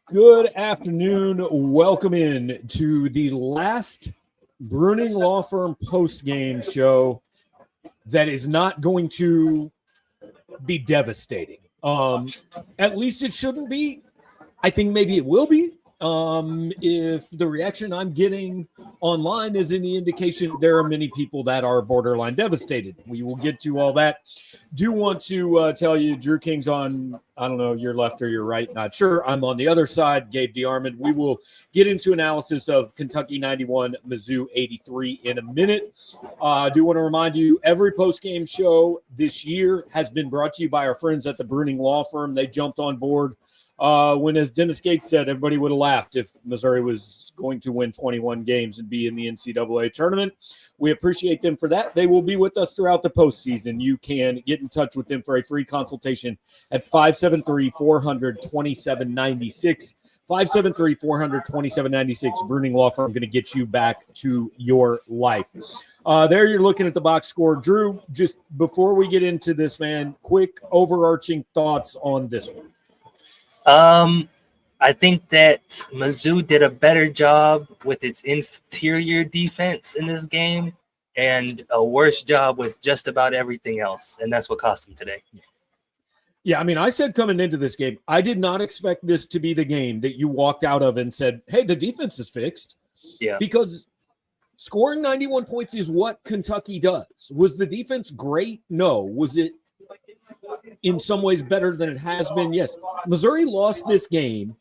Good afternoon. Welcome in to the last Bruning Law Firm post-game show that is not going to be devastating. At least it shouldn't be. I think maybe it will be. If the reaction I'm getting online is any indication, there are many people that are borderline devastated. We will get to all that. Do want to tell you, Drew King's on, I don't know, your left or your right, not sure. I'm on the other side, Gabe DeArmond. We will get into analysis of Kentucky 91, Mizzou 83 in a minute. I do want to remind you, every post-game show this year has been brought to you by our friends at the Bruning Law Firm. They jumped on board when, as Dennis Gates said, everybody would have laughed if Missouri was going to win 21 games and be in the NCAA tournament. We appreciate them for that. They will be with us throughout the postseason. You can get in touch with them for a free consultation at 573-400-2796. 573-400-2796. Bruning Law Firm going to get you back to your life. There you're looking at the box score. Drew, just before we get into this, man, quick overarching thoughts on this one. I think that Mizzou did a better job with its interior defense in this game and a worse job with just about everything else, and that's what cost them today. Yeah, I mean, I said coming into this game, I did not expect this to be the game that you walked out of and said, hey, the defense is fixed. Yeah. Because scoring 91 points is what Kentucky does. Was the defense great? No. Was it in some ways better than it has been? Yes. Missouri lost this game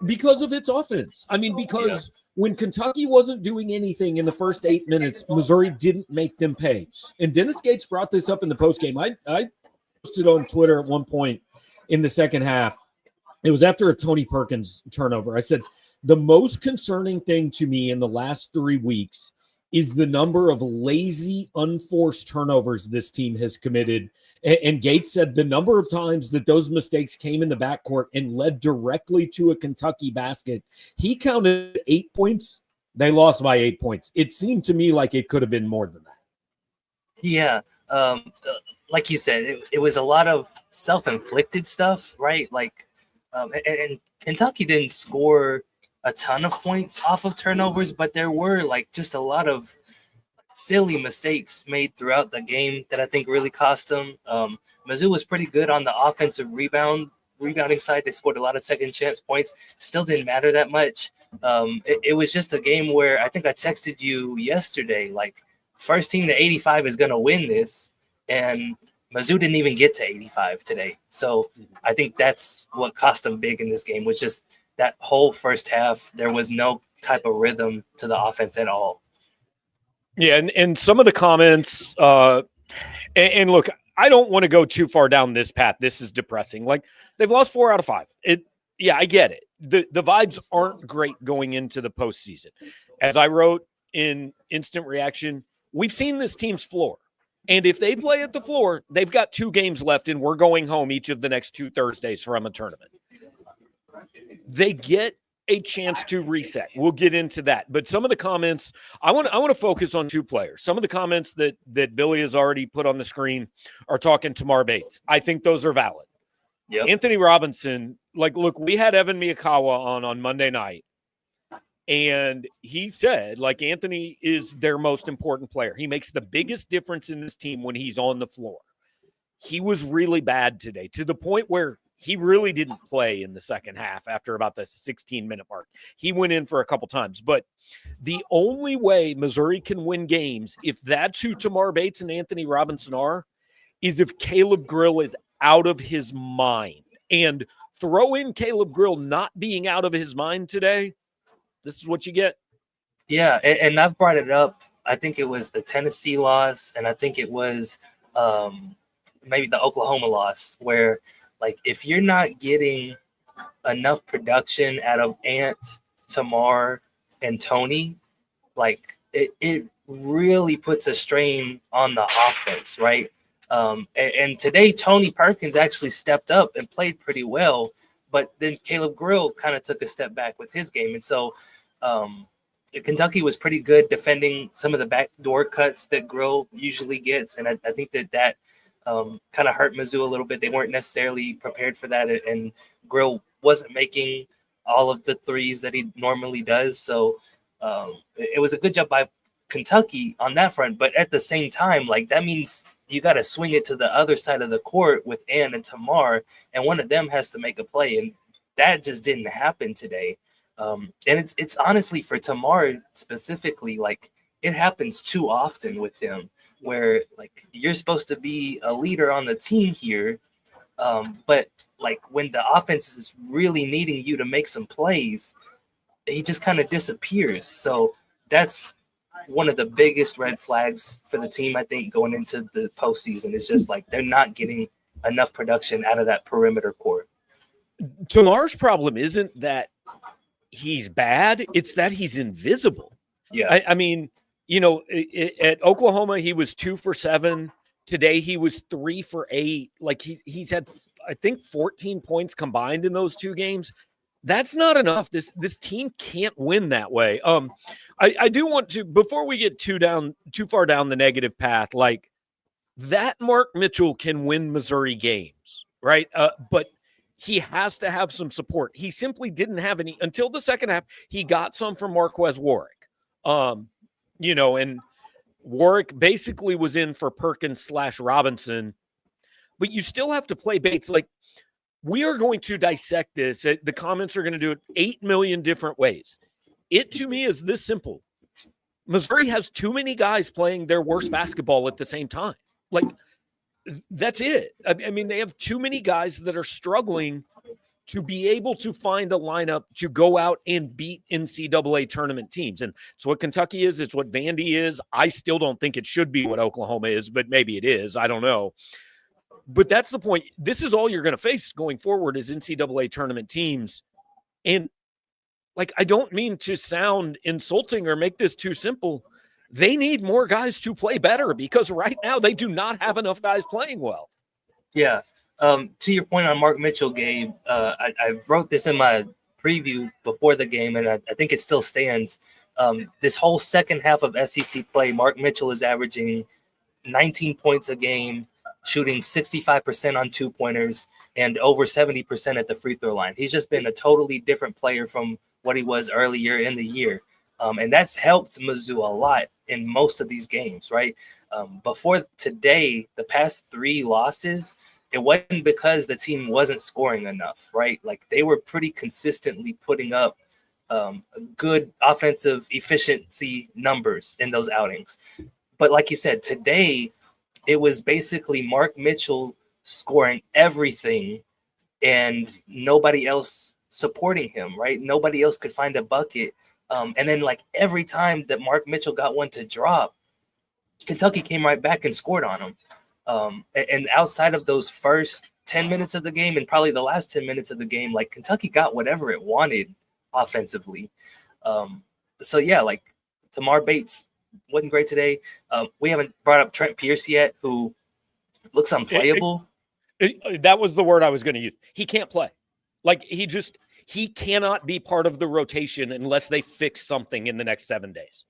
because of its offense. I mean, because when Kentucky wasn't doing anything in the first 8 minutes, Missouri didn't make them pay. And Dennis Gates brought this up in the postgame. I posted on Twitter at one point in the second half. It was after a Tony Perkins turnover. I said, the most concerning thing to me in the last 3 weeks is the number of lazy, unforced turnovers this team has committed. And Gates said the number of times that those mistakes came in the backcourt and led directly to a Kentucky basket. He counted 8 points. They lost by 8 points. It seemed to me like it could have been more than that. Yeah. Like you said, it was a lot of self-inflicted stuff, right? Like, and Kentucky didn't score a ton of points off of turnovers, but there were like just a lot of silly mistakes made throughout the game that I think really cost them. Mizzou was pretty good on the offensive rebounding side. They scored a lot of second chance points. Still didn't matter that much. It was just a game where I think I texted you yesterday, like first team to 85 is going to win this. And Mizzou didn't even get to 85 today. So I think that's what cost them big in this game, was just that whole first half, there was no type of rhythm to the offense at all. Yeah, and some of the comments, and look, I don't want to go too far down this path. This is depressing. Like, they've lost 4 out of 5. Yeah, I get it. The vibes aren't great going into the postseason. As I wrote in Instant Reaction, we've seen this team's floor. And if they play at the floor, they've got 2 games left, and we're going home each of the next 2 Thursdays from a tournament. They get a chance to reset. We'll get into that. But some of the comments, I want to focus on 2 players. Some of the comments that Billy has already put on the screen are talking Tamar Bates. I think those are valid. Yep. Anthony Robinson, like, look, we had Evan Miyakawa on Monday night, and he said, like, Anthony is their most important player. He makes the biggest difference in this team when he's on the floor. He was really bad today, to the point where he really didn't play in the second half after about the 16-minute mark. He went in for a couple times. But the only way Missouri can win games, if that's who Tamar Bates and Anthony Robinson are, is if Caleb Grill is out of his mind. And throw in Caleb Grill not being out of his mind today, this is what you get. Yeah, and I've brought it up. I think it was the Tennessee loss, and I think it was maybe the Oklahoma loss, where – like, if you're not getting enough production out of Ant, Tamar, and Tony, like, it really puts a strain on the offense, right? And today, Tony Perkins actually stepped up and played pretty well, but then Caleb Grill kind of took a step back with his game. And so Kentucky was pretty good defending some of the backdoor cuts that Grill usually gets, and I think that kind of hurt Mizzou a little bit. They weren't necessarily prepared for that, and Grill wasn't making all of the threes that he normally does. So it was a good job by Kentucky on that front. But at the same time, like, that means you got to swing it to the other side of the court with Ann and Tamar, and one of them has to make a play. And that just didn't happen today. And it's honestly, for Tamar specifically, like, it happens too often with him, where, like, you're supposed to be a leader on the team here, but, like, when the offense is really needing you to make some plays, he just kind of disappears. So that's one of the biggest red flags for the team, I think, going into the postseason. Is just like they're not getting enough production out of that perimeter court. Tamar's problem isn't that he's bad, it's that he's invisible. Yeah. I mean, you know, at Oklahoma, he was 2 for 7. Today, he was 3 for 8. Like, he's had, I think, 14 points combined in those 2 games. That's not enough. This team can't win that way. I do want to, before we get too far down the negative path, like, that Mark Mitchell can win Missouri games, right? But he has to have some support. He simply didn't have any until the second half. He got some from Marquez Warwick. You know, and Warwick basically was in for Perkins/Robinson, but you still have to play Bates. Like, we are going to dissect this. The comments are going to do it 8 million different ways. It, to me, is this simple. Missouri has too many guys playing their worst basketball at the same time. Like, that's it. I mean, they have too many guys that are struggling to be able to find a lineup to go out and beat NCAA tournament teams. And it's what Kentucky is. It's what Vandy is. I still don't think it should be what Oklahoma is, but maybe it is. I don't know. But that's the point. This is all you're going to face going forward is NCAA tournament teams. And, like, I don't mean to sound insulting or make this too simple. They need more guys to play better because right now they do not have enough guys playing well. Yeah. To your point on Mark Mitchell, Gabe, I wrote this in my preview before the game, and I think it still stands. This whole second half of SEC play, Mark Mitchell is averaging 19 points a game, shooting 65% on 2-pointers, and over 70% at the free throw line. He's just been a totally different player from what he was earlier in the year. And that's helped Mizzou a lot in most of these games, right? Before today, the past 3 losses, it wasn't because the team wasn't scoring enough, right? Like, they were pretty consistently putting up good offensive efficiency numbers in those outings. But like you said, today it was basically Mark Mitchell scoring everything and nobody else supporting him, right? Nobody else could find a bucket. And then, like, every time that Mark Mitchell got one to drop, Kentucky came right back and scored on him. And outside of those first 10 minutes of the game and probably the last 10 minutes of the game, like, Kentucky got whatever it wanted offensively. So, yeah, like, Tamar Bates wasn't great today. We haven't brought up Trent Pierce yet, who looks unplayable. That was the word I was going to use. He can't play. Like, he cannot be part of the rotation unless they fix something in the next 7 days.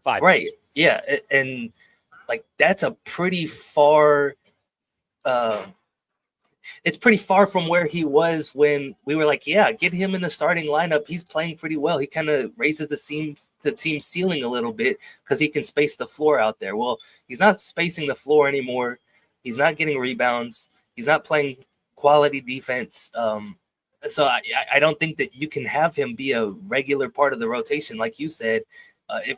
5 Right. days. Yeah. And, like, that's a pretty far it's pretty far from where he was when we were like, yeah, get him in the starting lineup. He's playing pretty well. He kind of raises the team ceiling a little bit because he can space the floor out there. Well, he's not spacing the floor anymore. He's not getting rebounds. He's not playing quality defense. So I don't think that you can have him be a regular part of the rotation, like you said,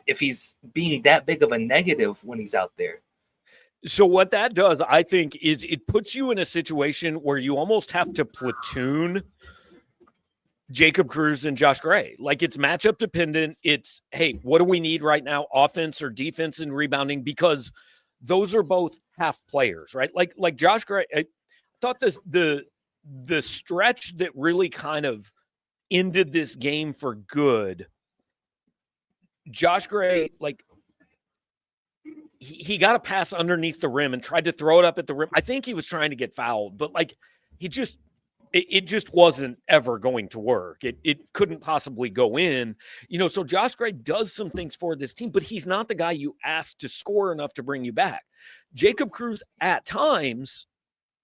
if he's being that big of a negative when he's out there. So what that does, I think, is it puts you in a situation where you almost have to platoon Jacob Cruz and Josh Gray. Like, it's matchup dependent. It's, hey, what do we need right now? Offense or defense and rebounding, because those are both half players, right? Like Josh Gray, I thought the stretch that really kind of ended this game for good, Josh Gray, like, he got a pass underneath the rim and tried to throw it up at the rim. I think he was trying to get fouled, but, like, it just wasn't ever going to work. It couldn't possibly go in, you know. So Josh Gray does some things for this team, but he's not the guy you ask to score enough to bring you back. Jacob Cruz at times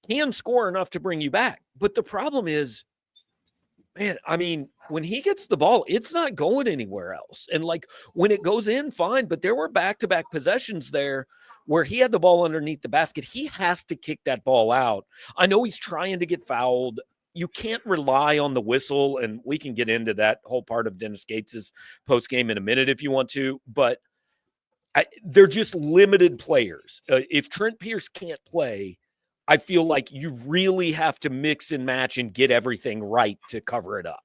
can score enough to bring you back. But the problem is, man, I mean, when he gets the ball, it's not going anywhere else. And like when it goes in, fine. But there were back-to-back possessions there where he had the ball underneath the basket. He has to kick that ball out. I know he's trying to get fouled. You can't rely on the whistle, and we can get into that whole part of Dennis Gates's postgame in a minute if you want to. But they're just limited players. If Trent Pierce can't play, I feel like you really have to mix and match and get everything right to cover it up.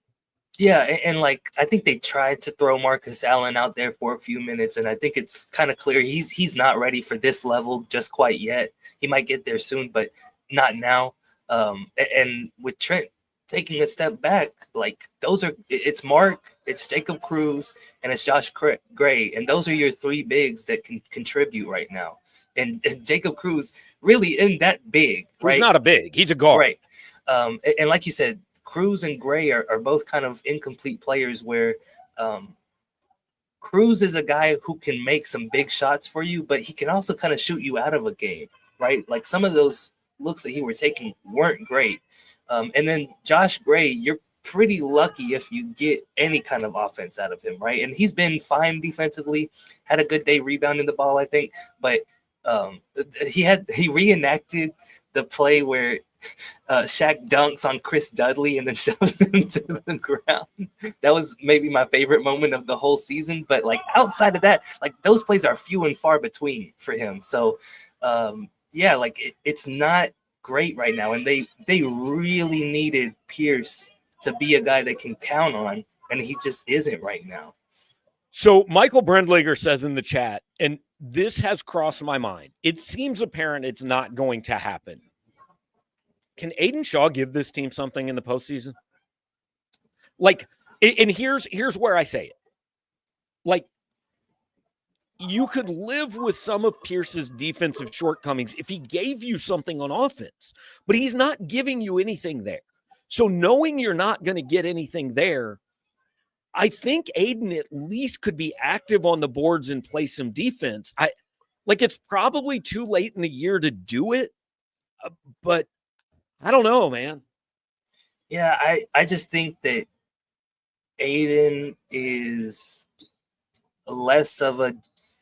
Yeah, and like I think they tried to throw Marcus Allen out there for a few minutes, and I think it's kind of clear he's not ready for this level just quite yet. He might get there soon, but not now. And with Trent taking a step back, like it's Mark, it's Jacob Cruz, and it's Josh Gray, and those are your three bigs that can contribute right now. And Jacob Cruz really isn't that big, right? He's not a big, he's a guard. Right. And like you said, Cruz and Gray are both kind of incomplete players where Cruz is a guy who can make some big shots for you, but he can also kind of shoot you out of a game, right? Like some of those looks that he were taking weren't great. And then Josh Gray, you're pretty lucky if you get any kind of offense out of him, right? And he's been fine defensively, had a good day rebounding the ball, I think, but he reenacted the play where Shaq dunks on Chris Dudley and then shoves him to the ground. That was maybe my favorite moment of the whole season. But like outside of that, like those plays are few and far between for him. So yeah, like it's not great right now. And they really needed Pierce to be a guy they can count on, and he just isn't right now. So Michael Brendliger says in the chat, and this has crossed my mind, it seems apparent it's not going to happen. Can Aiden Shaw give this team something in the postseason? Like, and here's where I say it. Like, you could live with some of Pierce's defensive shortcomings if he gave you something on offense, but he's not giving you anything there. So knowing you're not going to get anything there, I think Aiden at least could be active on the boards and play some defense. It's probably too late in the year to do it, but I don't know, man. Yeah, I just think that Aiden is less of a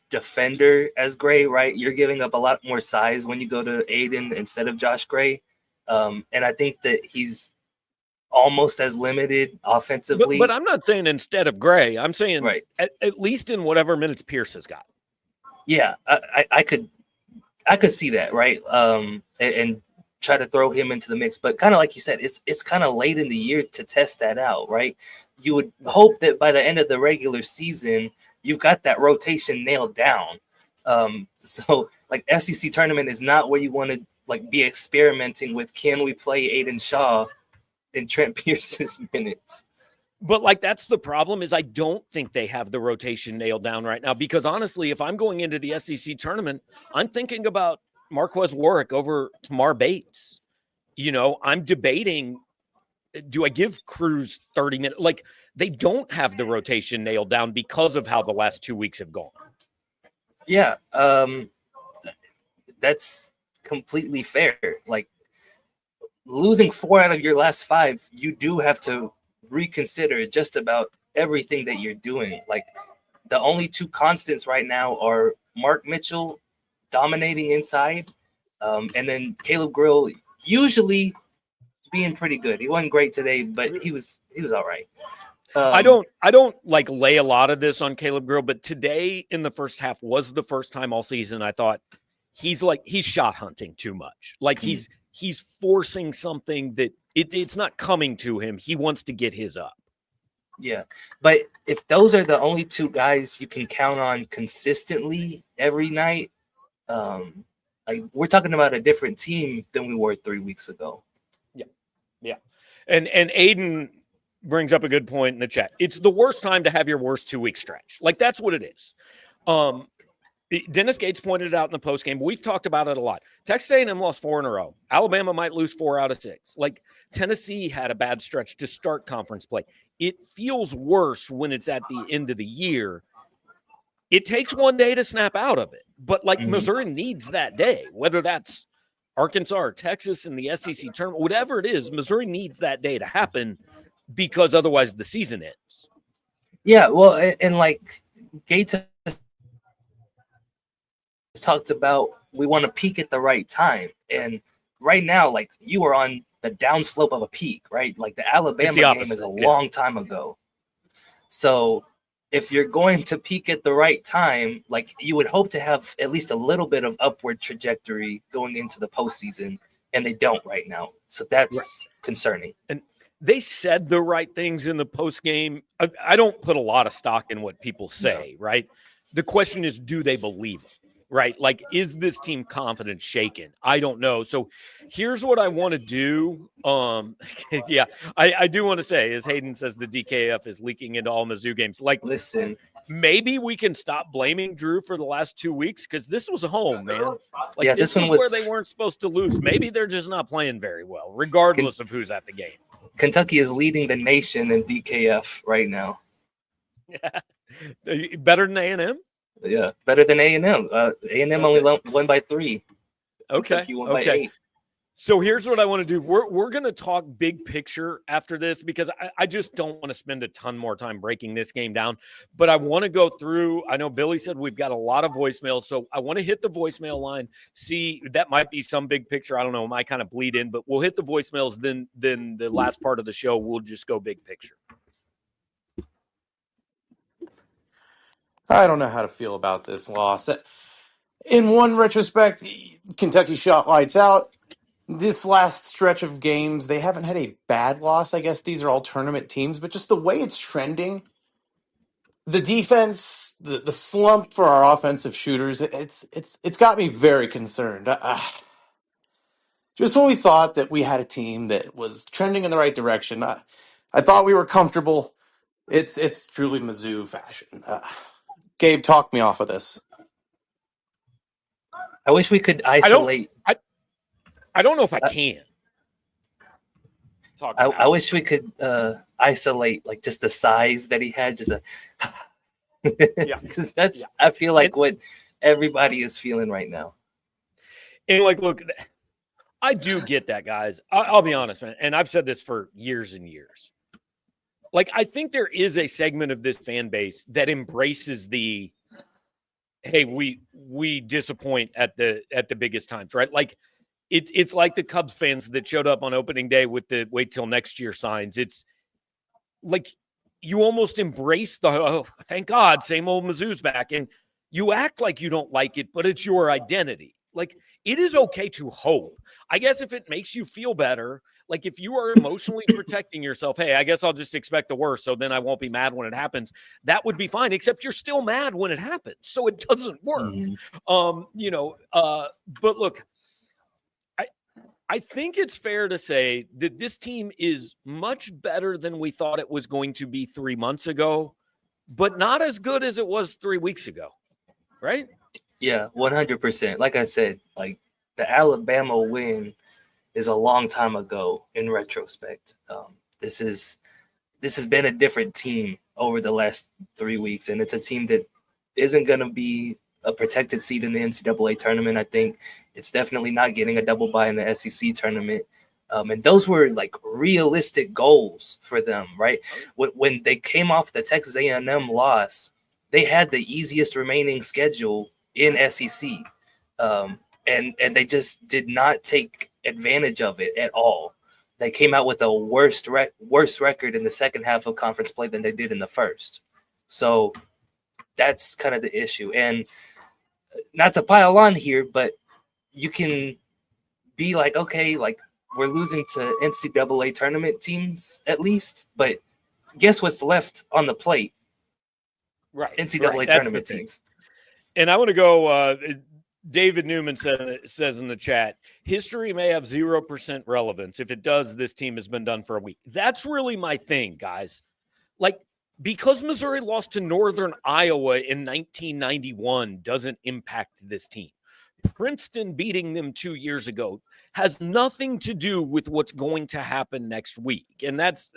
defender as Gray, right? You're giving up a lot more size when you go to Aiden instead of Josh Gray. And I think that he's almost as limited offensively. But I'm not saying instead of Gray. I'm saying right. At least in whatever minutes Pierce has got. Yeah, I could see that, right? And try to throw him into the mix. But kind of like you said, it's kind of late in the year to test that out, right? You would hope that by the end of the regular season, you've got that rotation nailed down. So like SEC tournament is not where you want to like be experimenting with, can we play Aiden Shaw in Trent Pierce's minutes? But like that's the problem is I don't think they have the rotation nailed down right now, because honestly, if I'm going into the SEC tournament, I'm thinking about Marquez Warwick over Tamar Bates. You know, I'm debating, do I give Cruz 30 minutes? Like they don't have the rotation nailed down because of how the last 2 weeks have gone. Yeah, that's completely fair. Like losing 4 out of your last 5, you do have to reconsider just about everything that you're doing. Like the only 2 constants right now are Mark Mitchell dominating inside, and then Caleb Grill usually being pretty good. He wasn't great today, but he was all right. I don't like lay a lot of this on Caleb Grill, but today in the first half was the first time all season I thought he's shot hunting too much. Like he's forcing something that it's not coming to him. He wants to get his up. Yeah, but if those are the only 2 guys you can count on consistently every night, like we're talking about a different team than we were 3 weeks ago. Yeah. And Aiden brings up a good point in the chat. It's the worst time to have your worst 2-week stretch. Like that's what it is. Dennis Gates pointed it out in the postgame. We've talked about it a lot. Texas A&M lost 4 in a row. Alabama might lose 4 out of 6. Like Tennessee had a bad stretch to start conference play. It feels worse when it's at the end of the year. it takes one day to snap out of it. But like Missouri needs that day, whether that's Arkansas or Texas in the SEC tournament, whatever it is, Missouri needs that day to happen because otherwise the season ends. Yeah, well, and like Gates talked about, we want to peak at the right time. And right now, like, you are on the downslope of a peak, right? Like the Alabama game is a long time ago. So if you're going to peak at the right time, like, you would hope to have at least a little bit of upward trajectory going into the postseason, and they don't right now. So that's concerning. And they said the right things in the post game. I don't put a lot of stock in what people say, right? The question is, do they believe it? Right? Like, is this team confident shaken? I don't know. So here's what I want to do. Yeah, I do want to say, as Hayden says, the DKF is leaking into all Mizzou games. Like, listen, maybe we can stop blaming Drew for the last 2 weeks because this was home, man. Like, yeah, this one was where they weren't supposed to lose. Maybe they're just not playing very well, regardless of who's at the game. Kentucky is leading the nation in DKF right now. Yeah, better than A&M. Yeah, better than A&M. A&M only won by 3. Okay. Kentucky won by 8. So here's what I want to do. We're going to talk big picture after this because I just don't want to spend a ton more time breaking this game down. But I want to go through. I know Billy said we've got a lot of voicemails, so I want to hit the voicemail line. See, that might be some big picture. I don't know. It might kind of bleed in, but we'll hit the voicemails. Then the last part of the show, we'll just go big picture. I don't know how to feel about this loss. In one retrospect, Kentucky shot lights out. This last stretch of games, they haven't had a bad loss. I guess these are all tournament teams, but just the way it's trending, the defense, the slump for our offensive shooters, it's got me very concerned. Just when we thought that we had a team that was trending in the right direction, I thought we were comfortable. It's truly Mizzou fashion. Gabe, talk me off of this. I wish we could isolate. I don't know if I can. I wish we could isolate like just the size that he had, just because that's I feel like what everybody is feeling right now. And like, look, I do get that, guys. I'll be honest, man, and I've said this for years and years. Like, I think there is a segment of this fan base that embraces the, hey, we disappoint at the biggest times, right? Like, it's like the Cubs fans that showed up on opening day with the wait till next year signs. It's like you almost embrace the, oh, thank God, same old Mizzou's back. And you act like you don't like it, but it's your identity. Like, it is okay to hope. I guess if it makes you feel better, like if you are emotionally protecting yourself, hey, I guess I'll just expect the worst, so then I won't be mad when it happens. That would be fine, except you're still mad when it happens. So it doesn't work. But look, I think it's fair to say that this team is much better than we thought it was going to be 3 months ago, but not as good as it was 3 weeks ago, right? Yeah, 100%. Like I said, like the Alabama win is a long time ago in retrospect. This has been a different team over the last 3 weeks, and it's a team that isn't going to be a protected seed in the NCAA tournament. I think it's definitely not getting a double bye in the SEC tournament. And those were like realistic goals for them, right? When they came off the Texas A&M loss, they had the easiest remaining schedule in SEC. And they just did not take advantage of it at all. They came out with a worse record in the second half of conference play than they did in the first. So that's kind of the issue. And not to pile on here, but you can be like, okay, like we're losing to NCAA tournament teams at least, but guess what's left on the plate? Right. NCAA tournament teams. And I want to go, David Newman says in the chat, history may have 0% relevance. If it does, this team has been done for a week. That's really my thing, guys. Like, because Missouri lost to Northern Iowa in 1991 doesn't impact this team. Princeton beating them 2 years ago has nothing to do with what's going to happen next week. And that's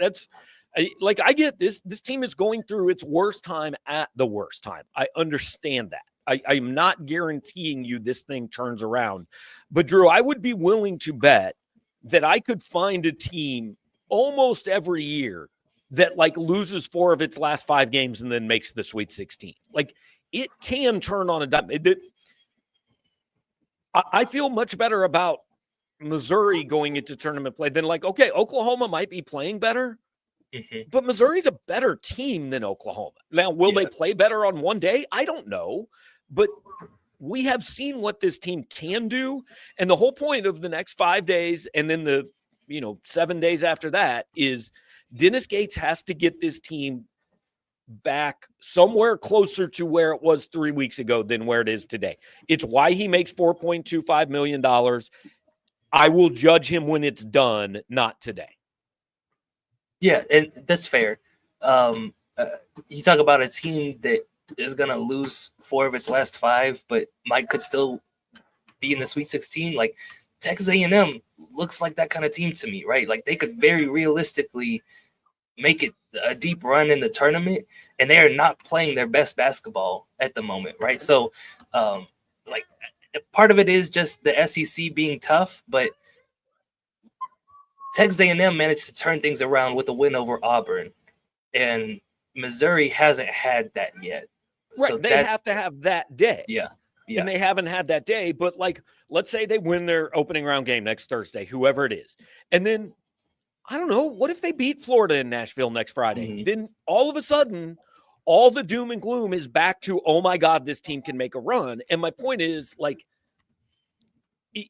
I get this. This team is going through its worst time at the worst time. I understand that. I'm not guaranteeing you this thing turns around. But, Drew, I would be willing to bet that I could find a team almost every year that, like, loses 4 of its last 5 games and then makes the Sweet 16. Like, it can turn on a dime. I feel much better about Missouri going into tournament play than, like, okay, Oklahoma might be playing better, but Missouri's a better team than Oklahoma. Now, will they play better on one day? I don't know, but we have seen what this team can do. And the whole point of the next 5 days and then the 7 days after that is Dennis Gates has to get this team back somewhere closer to where it was 3 weeks ago than where it is today. It's why he makes $4.25 million. I will judge him when it's done, not today. Yeah, and that's fair. You talk about a team that is going to lose 4 of its last 5, but could still be in the Sweet 16. Like, Texas A&M looks like that kind of team to me, right? Like, they could very realistically make it a deep run in the tournament, and they are not playing their best basketball at the moment, right? So, part of it is just the SEC being tough, but Texas A&M managed to turn things around with a win over Auburn, and Missouri hasn't had that yet. Right, So they have to have that day. Yeah. And they haven't had that day, but, like, let's say they win their opening round game next Thursday, whoever it is. And then, I don't know, what if they beat Florida in Nashville next Friday? Mm-hmm. Then all of a sudden, all the doom and gloom is back to, oh my God, this team can make a run. And my point is, like,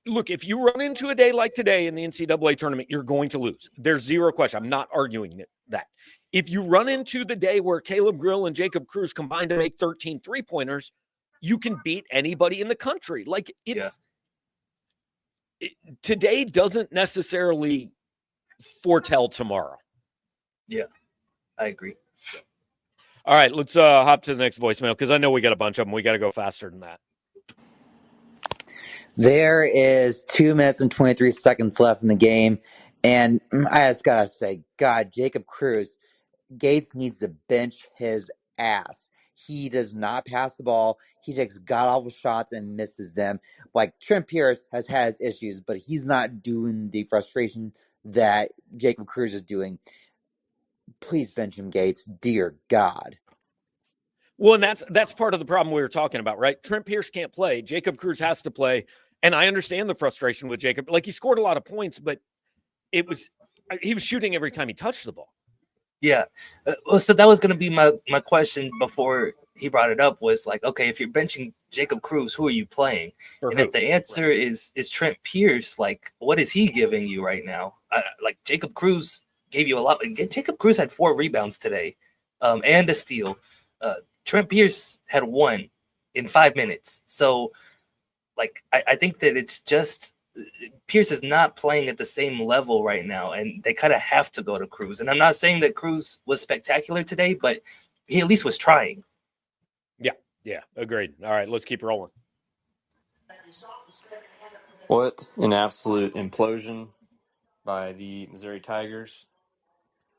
look, if you run into a day like today in the NCAA tournament, you're going to lose. There's zero question. I'm not arguing that. If you run into the day where Caleb Grill and Jacob Cruz combine to make 13 3-pointers, you can beat anybody in the country. Like, today doesn't necessarily foretell tomorrow. Yeah, I agree. All right, let's hop to the next voicemail because I know we got a bunch of them. We got to go faster than that. There is 2 minutes and 23 seconds left in the game, and I just gotta say, God, Jacob Cruz, Gates needs to bench his ass. He does not pass the ball. He takes god-awful shots and misses them. Like, Trent Pierce has had his issues, but he's not doing the frustration that Jacob Cruz is doing. Please bench him, Gates. Dear God. Well, and that's part of the problem we were talking about, right? Trent Pierce can't play. Jacob Cruz has to play. And I understand the frustration with Jacob. Like, he scored a lot of points, but he was shooting every time he touched the ball. Yeah. So that was going to be my question before he brought it up was, like, okay, if you're benching Jacob Cruz, who are you playing? If the answer is Trent Pierce, like, what is he giving you right now? Like, Jacob Cruz gave you a lot. Jacob Cruz had 4 rebounds today and a steal. Trent Pierce had 1 in 5 minutes. So, like, I think that it's just Pierce is not playing at the same level right now, and they kind of have to go to Cruz. And I'm not saying that Cruz was spectacular today, but he at least was trying. Yeah, agreed. All right, let's keep rolling. What an absolute implosion by the Missouri Tigers.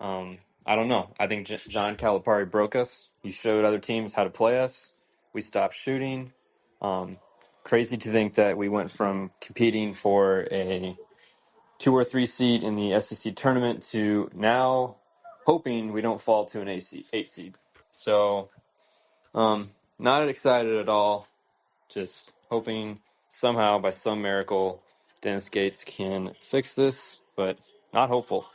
I don't know. I think John Calipari broke us. He showed other teams how to play us. We stopped shooting. Crazy to think that we went from competing for a 2 or 3 seed in the SEC tournament to now hoping we don't fall to an 8 seed. So, not excited at all. Just hoping somehow by some miracle Dennis Gates can fix this, but not hopeful.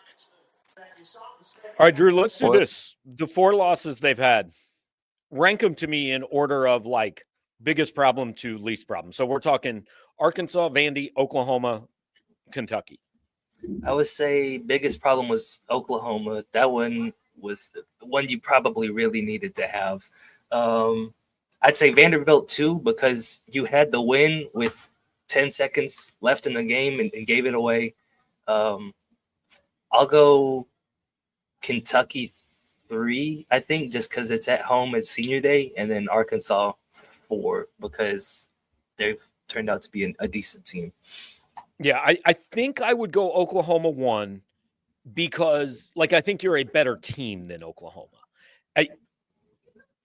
All right, Drew, let's do this. The 4 losses they've had, rank them to me in order of, like, biggest problem to least problem. So we're talking Arkansas, Vandy, Oklahoma, Kentucky. I would say biggest problem was Oklahoma. That one was one you probably really needed to have. I'd say Vanderbilt too, because you had the win with 10 seconds left in the game and gave it away. I'll go Kentucky 3, I think, just because it's at home at senior day, and then Arkansas 4 because they've turned out to be a decent team. Yeah, I think I would go Oklahoma 1, because, like, I think you're a better team than Oklahoma.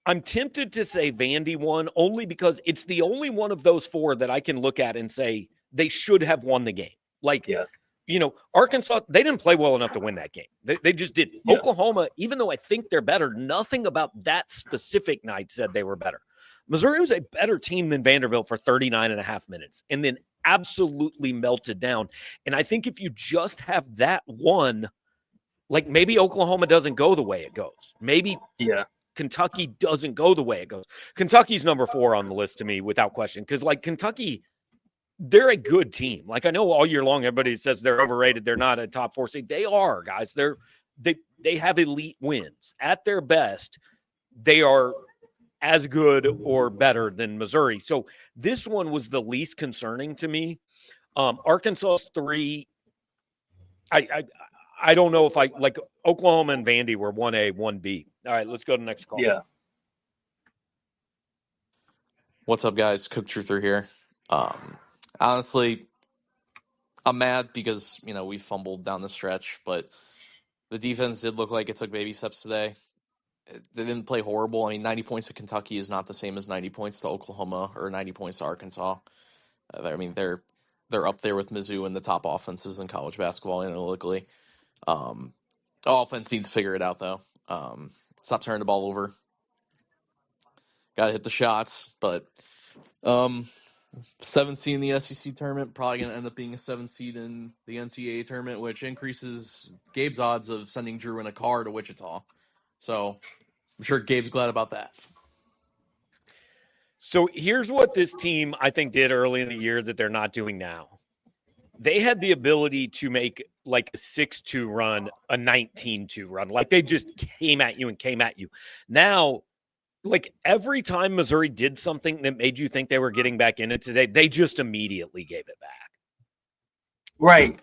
I'm tempted to say Vandy won only because it's the only one of those four that I can look at and say they should have won the game. Like, Arkansas, they didn't play well enough to win that game. They just didn't. Yeah. Oklahoma, even though I think they're better, nothing about that specific night said they were better. Missouri was a better team than Vanderbilt for 39 and a half minutes and then absolutely melted down. And I think if you just have that one, like maybe Oklahoma doesn't go the way it goes. Maybe Kentucky doesn't go the way it goes. Kentucky's number 4 on the list to me without question because, like, Kentucky, they're a good team. Like, I know all year long everybody says they're overrated. They're not a top 4 seed. They are, guys. They have elite wins. At their best, they are as good or better than Missouri. So this one was the least concerning to me. Arkansas's 3, I don't know if like Oklahoma and Vandy were 1A, 1B. All right, let's go to the next call. Yeah. What's up, guys? Cook Truther here. Honestly, I'm mad because, we fumbled down the stretch, but the defense did look like it took baby steps today. They didn't play horrible. I mean, 90 points to Kentucky is not the same as 90 points to Oklahoma or 90 points to Arkansas. I mean, they're up there with Mizzou in the top offenses in college basketball analytically. Offense needs to figure it out, though. Stop turning the ball over. Got to hit the shots, but 7th seed in the SEC tournament, probably going to end up being a 7th seed in the NCAA tournament, which increases Gabe's odds of sending Drew in a car to Wichita. So I'm sure Gabe's glad about that. So here's what this team, I think, did early in the year that they're not doing now. They had the ability to make like a 6-2 run, a 19-2 run. Like they just came at you. Now, like every time Missouri did something that made you think they were getting back in it today, they just immediately gave it back. Right.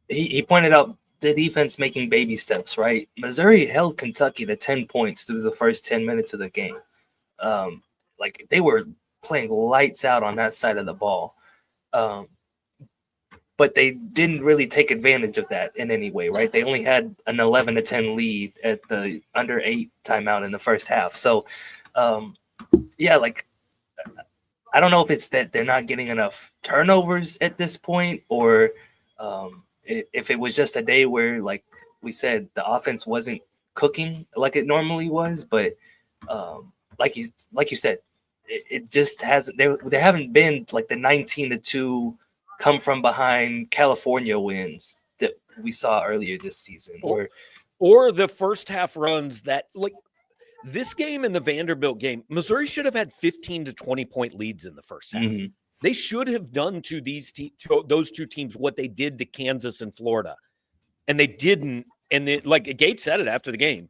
He pointed out the defense making baby steps, right? Missouri held Kentucky to 10 points through the first 10 minutes of the game. Like they were playing lights out on that side of the ball. But they didn't really take advantage of that in any way, right? They only had an 11-10 lead at the under 8 timeout in the first half. So, like I don't know if it's that they're not getting enough turnovers at this point, or if it was just a day where, like we said, the offense wasn't cooking like it normally was. But like you said, it just hasn't. There haven't been like the 19-2 come from behind California wins that we saw earlier this season, or the first half runs that, like this game and the Vanderbilt game, Missouri should have had 15 to 20 point leads in the first half. Mm-hmm. They should have done to those two teams what they did to Kansas and Florida, and they didn't. And like Gabe said it after the game,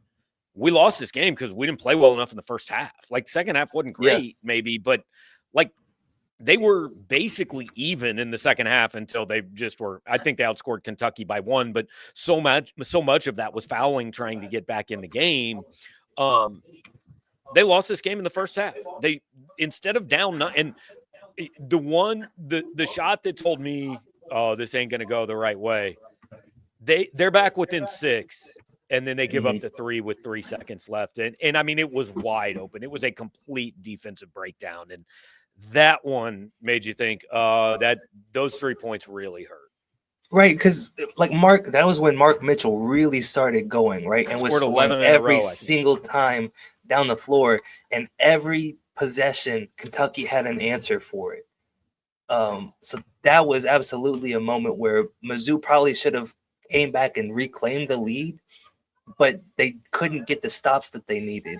we lost this game because we didn't play well enough in the first half. Like second half wasn't great, maybe, but like they were basically even in the second half until they just were. I think they outscored Kentucky by 1, but so much of that was fouling, trying to get back in the game. They lost this game in the first half. They, instead of down, and the shot that told me, oh, this ain't going to go the right way. They're back within 6, and then they give up the 3 with 3 seconds left. And I mean, it was wide open. It was a complete defensive breakdown. And that one made you think that those 3 points really hurt. Right, because like that was when Mark Mitchell really started going, right? And was scoring every single time down the floor. And every possession, Kentucky had an answer for it. So that was absolutely a moment where Mizzou probably should have came back and reclaimed the lead, but they couldn't get the stops that they needed.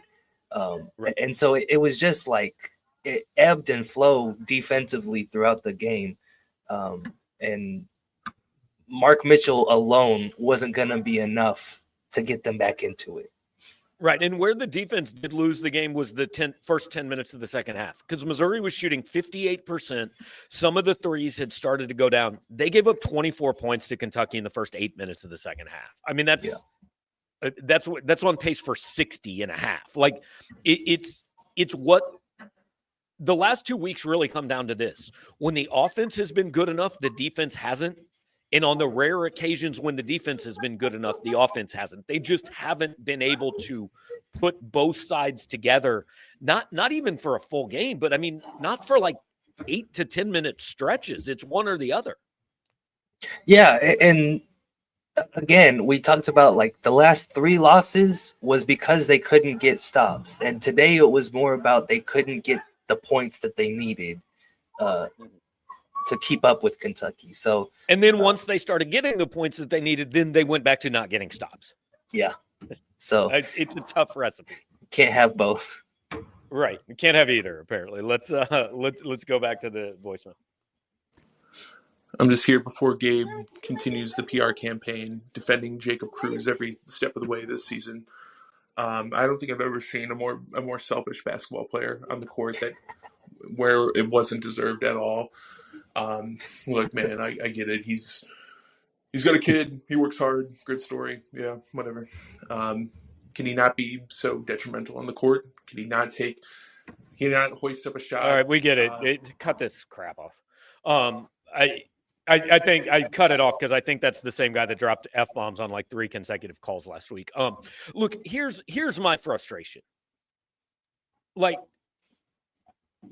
And so it was just like it ebbed and flowed defensively throughout the game. And Mark Mitchell alone wasn't going to be enough to get them back into it. Right, and where the defense did lose the game was the first 10 minutes of the second half, because Missouri was shooting 58%. Some of the threes had started to go down. They gave up 24 points to Kentucky in the first 8 minutes of the second half. I mean, that's on pace for 60 and a half. Like, it's what the last 2 weeks really come down to this. When the offense has been good enough, the defense hasn't. And on the rare occasions when the defense has been good enough, the offense hasn't. They just haven't been able to put both sides together, not even for a full game, but I mean, not for like 8 to 10 minute stretches. It's one or the other. Yeah, and again, we talked about like the last 3 losses was because they couldn't get stops, and today it was more about they couldn't get the points that they needed to keep up with Kentucky. So, and then once they started getting the points that they needed, then they went back to not getting stops. Yeah, so it's a tough recipe. Can't have both. Right, you can't have either. Apparently, let's go back to the voicemail. I'm just here before Gabe continues the PR campaign defending Jacob Cruz every step of the way this season. I don't think I've ever seen a more selfish basketball player on the court where it wasn't deserved at all. Look, man, I get it. He's got a kid. He works hard. Good story. Yeah, whatever. Can he not be so detrimental on the court? Can he not hoist up a shot? All right, we get it. Cut this crap off. I think I cut it off because I think that's the same guy that dropped F-bombs on like 3 consecutive calls last week. Look, here's my frustration. Like,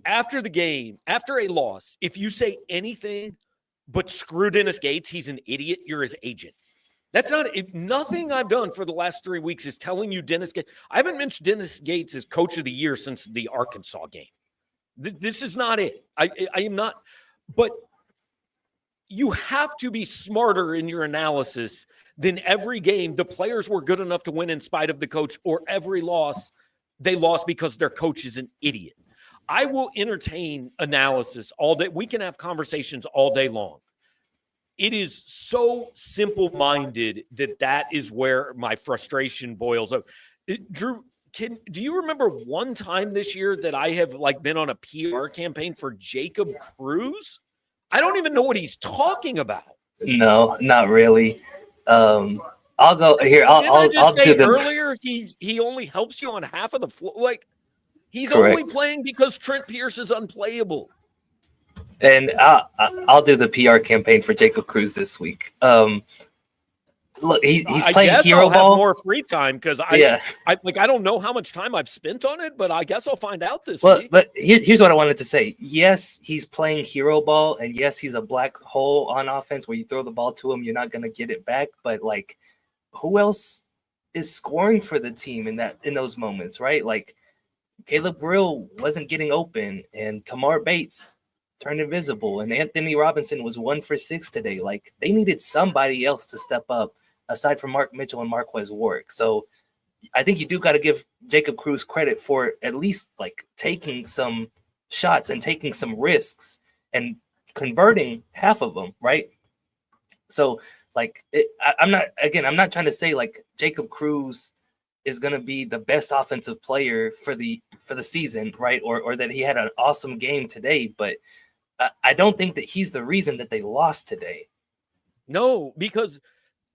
after the game, after a loss, if you say anything but screw Dennis Gates, he's an idiot, you're his agent. That's not it. Nothing I've done for the last 3 weeks is telling you Dennis Gates. I haven't mentioned Dennis Gates as coach of the year since the Arkansas game. This is not it. I am not. But you have to be smarter in your analysis than every game the players were good enough to win in spite of the coach, or every loss they lost because their coach is an idiot. I will entertain analysis all day. We can have conversations all day long. It is so simple-minded that is where my frustration boils up. Drew, do you remember one time this year that I have like been on a PR campaign for Jacob Cruz? I don't even know what he's talking about. No, not really. I'll go here. I'll do the earlier. He only helps you on half of the floor. Like, he's correct. Only playing because Trent Pierce is unplayable. And I'll do the PR campaign for Jacob Cruz this week. Look, he's playing hero ball. Have more free time because I don't know how much time I've spent on it, but I guess I'll find out this week. But here's what I wanted to say. Yes, he's playing hero ball, and yes, he's a black hole on offense where you throw the ball to him, you're not gonna get it back. But like, who else is scoring for the team in those moments, right? Like, Caleb Grill wasn't getting open, and Tamar Bates turned invisible, and Anthony Robinson was 1 for 6 today. Like, they needed somebody else to step up aside from Mark Mitchell and Marquez Warwick. So I think you do got to give Jacob Cruz credit for at least like taking some shots and taking some risks and converting half of them, right? So like, I'm not trying to say like Jacob Cruz is going to be the best offensive player for the season, right? Or that he had an awesome game today, but I don't think that he's the reason that they lost today. No, because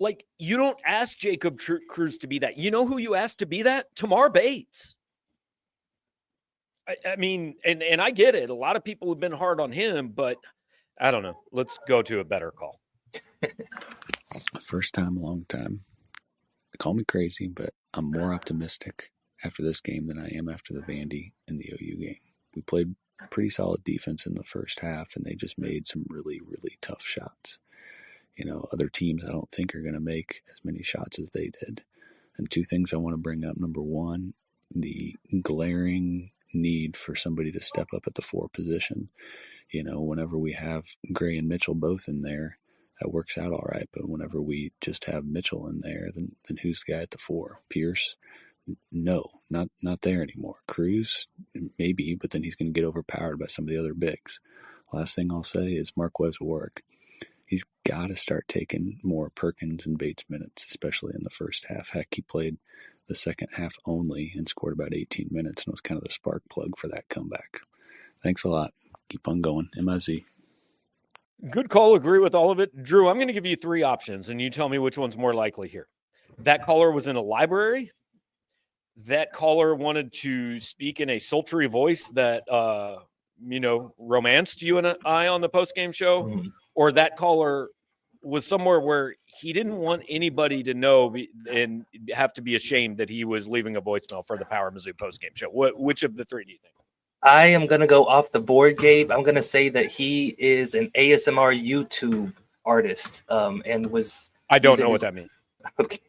like, you don't ask Jacob Cruz to be that. You know who you asked to be that? Tamar Bates. I mean, and I get it. A lot of people have been hard on him, but I don't know. Let's go to a better call. First time, long time. Call me crazy, but I'm more optimistic after this game than I am after the Vandy and the OU game. We played pretty solid defense in the first half, and they just made some really, really tough shots. You know, other teams I don't think are going to make as many shots as they did. And 2 things I want to bring up. Number 1, the glaring need for somebody to step up at the 4 position. You know, whenever we have Gray and Mitchell both in there, that works out all right. But whenever we just have Mitchell in there, then who's the guy at the 4? Pierce? No, not there anymore. Cruz? Maybe, but then he's going to get overpowered by some of the other bigs. Last thing I'll say is Marquez Warwick. He's got to start taking more Perkins and Bates minutes, especially in the first half. Heck, he played the second half only and scored about 18 minutes and was kind of the spark plug for that comeback. Thanks a lot. Keep on going. MIZ. Good call. Agree with all of it. Drew, I'm going to give you 3 options, and you tell me which one's more likely here. That caller was in a library. That caller wanted to speak in a sultry voice that, romanced you and I on the postgame show. Mm-hmm. Or that caller was somewhere where he didn't want anybody to know and have to be ashamed that he was leaving a voicemail for the Power Mizzou postgame show. Which of the three do you think? I am going to go off the board, Gabe. I'm going to say that he is an ASMR YouTube artist and was. I don't know what that means. Okay.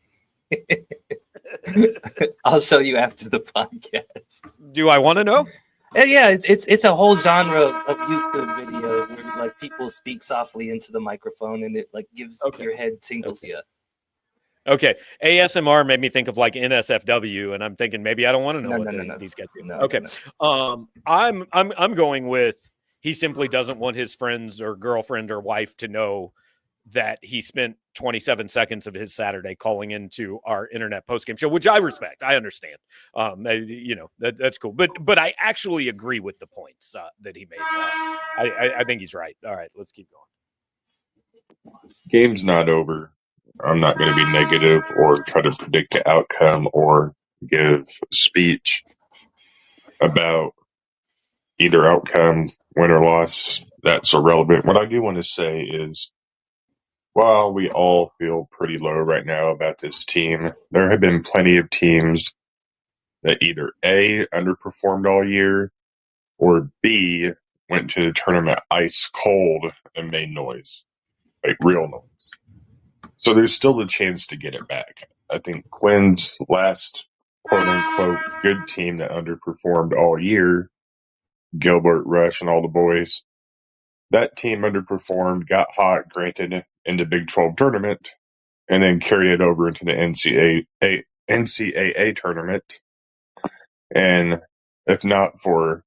I'll show you after the podcast. Do I want to know? And yeah, it's a whole genre of YouTube video where like people speak softly into the microphone and it like gives your head tingles. Yeah. Okay. ASMR made me think of like NSFW, and I'm thinking maybe I don't want to know what these guys do. Okay. No. I'm going with he simply doesn't want his friends or girlfriend or wife to know that he spent 27 seconds of his Saturday calling into our internet postgame show, which I respect. I understand. That's cool. But I actually agree with the points that he made. I think he's right. All right, let's keep going. Game's not over. I'm not going to be negative or try to predict the outcome or give a speech about either outcome, win or loss. That's irrelevant. What I do want to say is, while we all feel pretty low right now about this team, there have been plenty of teams that either A, underperformed all year, or B, went to the tournament ice cold and made noise, like real noise. So there's still a chance to get it back. I think Quinn's last quote-unquote good team that underperformed all year, Gilbert, Rush, and all the boys, that team underperformed, got hot, granted, in the Big 12 tournament, and then carried it over into the NCAA tournament. And if not for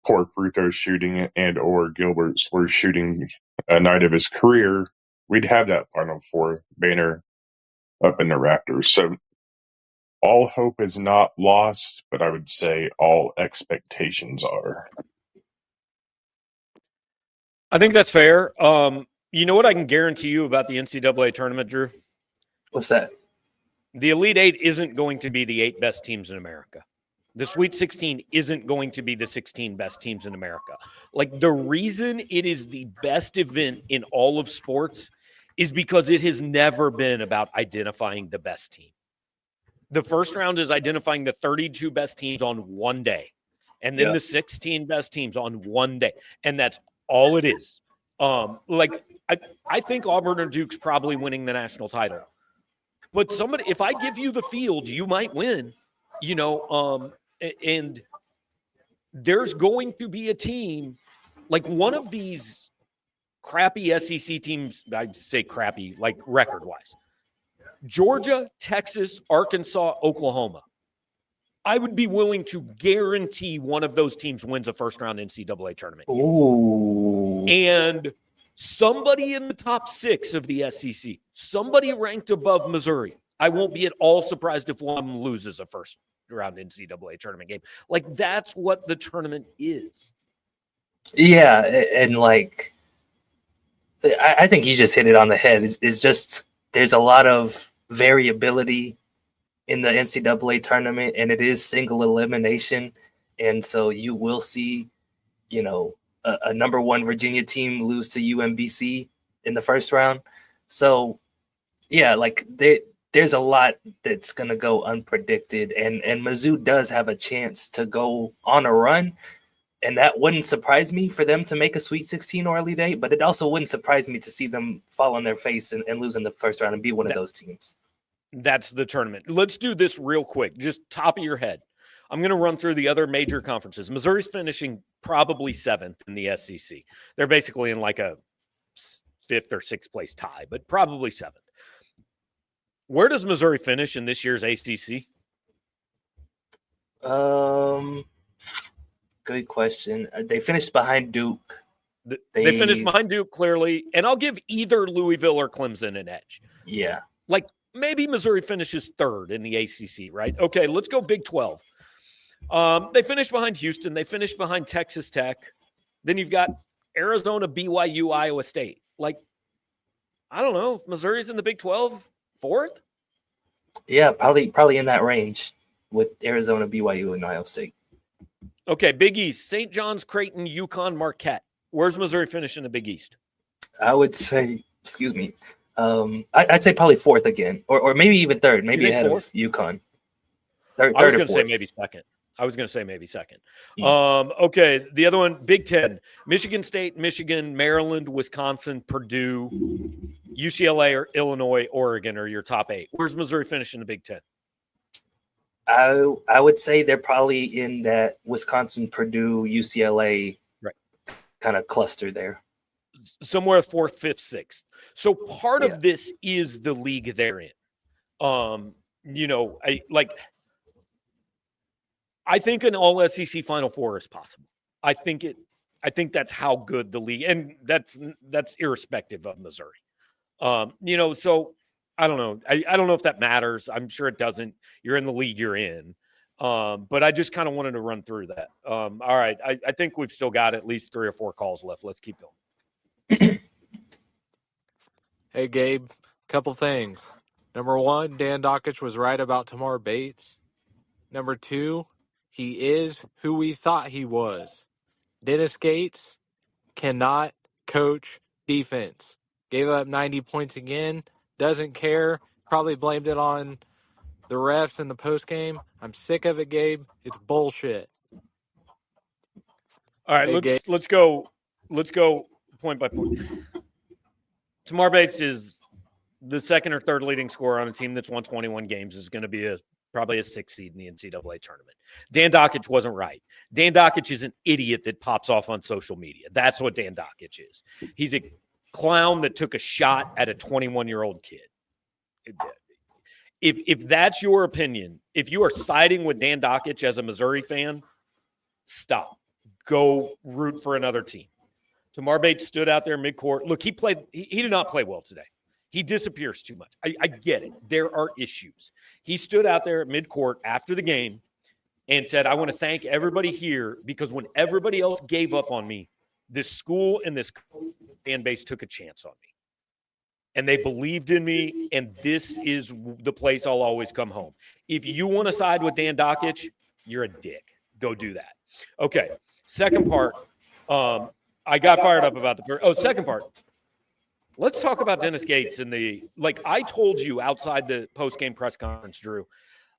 poor Fruito's shooting and or Gilbert's worst shooting night of his career, we'd have that Final Four banner up in the rafters. So all hope is not lost, but I would say all expectations are. I think that's fair. You know what I can guarantee you about the NCAA tournament, Drew? What's that? The Elite Eight isn't going to be the 8 best teams in America. The Sweet 16 isn't going to be the 16 best teams in America. Like, the reason it is the best event in all of sports is because it has never been about identifying the best team. The first round is identifying the 32 best teams on one day, and then the 16 best teams on one day. And that's all it is. I think Auburn or Duke's probably winning the national title. But somebody, if I give you the field, you might win, and there's going to be a team like one of these crappy SEC teams. I'd say crappy, like record-wise. Georgia, Texas, Arkansas, Oklahoma. I would be willing to guarantee one of those teams wins a first-round NCAA tournament. Ooh. And somebody in the top 6 of the SEC, somebody ranked above Missouri. I won't be at all surprised if one of them loses a first-round NCAA tournament game. Like, that's what the tournament is. Yeah, and like, I think you just hit it on the head. It's just there's a lot of variability in the NCAA tournament, and it is single elimination. And so you will see, a number 1 Virginia team lose to UMBC in the first round. So, yeah, like there's a lot that's going to go unpredicted. And Mizzou does have a chance to go on a run. And that wouldn't surprise me for them to make a Sweet 16 or Elite 8, but it also wouldn't surprise me to see them fall on their face and lose in the first round and be one of those teams. That's the tournament. Let's do this real quick, just top of your head. I'm going to run through the other major conferences. Missouri's finishing probably 7th in the SEC. They're basically in like a 5th or 6th place tie, but probably 7th. Where does Missouri finish in this year's ACC? Good question. They finished behind Duke. They finished behind Duke, clearly, and I'll give either Louisville or Clemson an edge. Yeah. Like, maybe Missouri finishes 3rd in the ACC, right? Okay, let's go Big 12. They finished behind Houston. They finished behind Texas Tech. Then you've got Arizona, BYU, Iowa State. Like, I don't know. If Missouri's in the Big 12, 4th? Yeah, probably in that range with Arizona, BYU, and Iowa State. Okay, Big East. St. John's, Creighton, UConn, Marquette. Where's Missouri finish in the Big East? I would say excuse me. I'd say probably fourth again, or maybe even third, maybe ahead fourth? of UConn. Third I was or going to say fourth. maybe second. Mm. Okay, the other one, Big Ten: Michigan State, Michigan, Maryland, Wisconsin, Purdue, UCLA, or Illinois, Oregon are your top 8. Where's Missouri finish in the Big Ten? I would say they're probably in that Wisconsin, Purdue, UCLA kind of cluster there. Somewhere 4th, 5th, 6th. So part of this is the league they're in. I think an all SEC Final Four is possible. I think that's how good the league, and that's irrespective of Missouri. So I don't know. I don't know if that matters. I'm sure it doesn't. You're in the league you're in. But I just kind of wanted to run through that. All right. I think we've still got at least 3 or 4 calls left. Let's keep going. Hey, Gabe, couple things. Number 1, Dan Dockich was right about Tamar Bates. Number 2, he is who we thought he was. Dennis Gates cannot coach defense. Gave up 90 points again. Doesn't care. Probably blamed it on the refs in the postgame. I'm sick of it, Gabe. It's bullshit. All right, Hey, let's go point by point. Tamar Bates is the second or third leading scorer on a team that's won 21 games. Is going to be probably a 6th seed in the NCAA tournament. Dan Dockich wasn't right. Dan Dockich is an idiot that pops off on social media. That's what Dan Dockich is. He's a clown that took a shot at a 21-year-old kid. If that's your opinion, if you are siding with Dan Dockich as a Missouri fan, stop. Go root for another team. Tamar Bates stood out there midcourt. Look, he did not play well today. He disappears too much. I get it. There are issues. He stood out there at midcourt after the game and said, I want to thank everybody here because when everybody else gave up on me, this school and this fan base took a chance on me. And they believed in me, and this is the place I'll always come home. If you want to side with Dan Dockich, you're a dick. Go do that. Okay, second part. I got fired up about the first. Second part. Let's talk about Dennis Gates I told you outside the post-game press conference, Drew.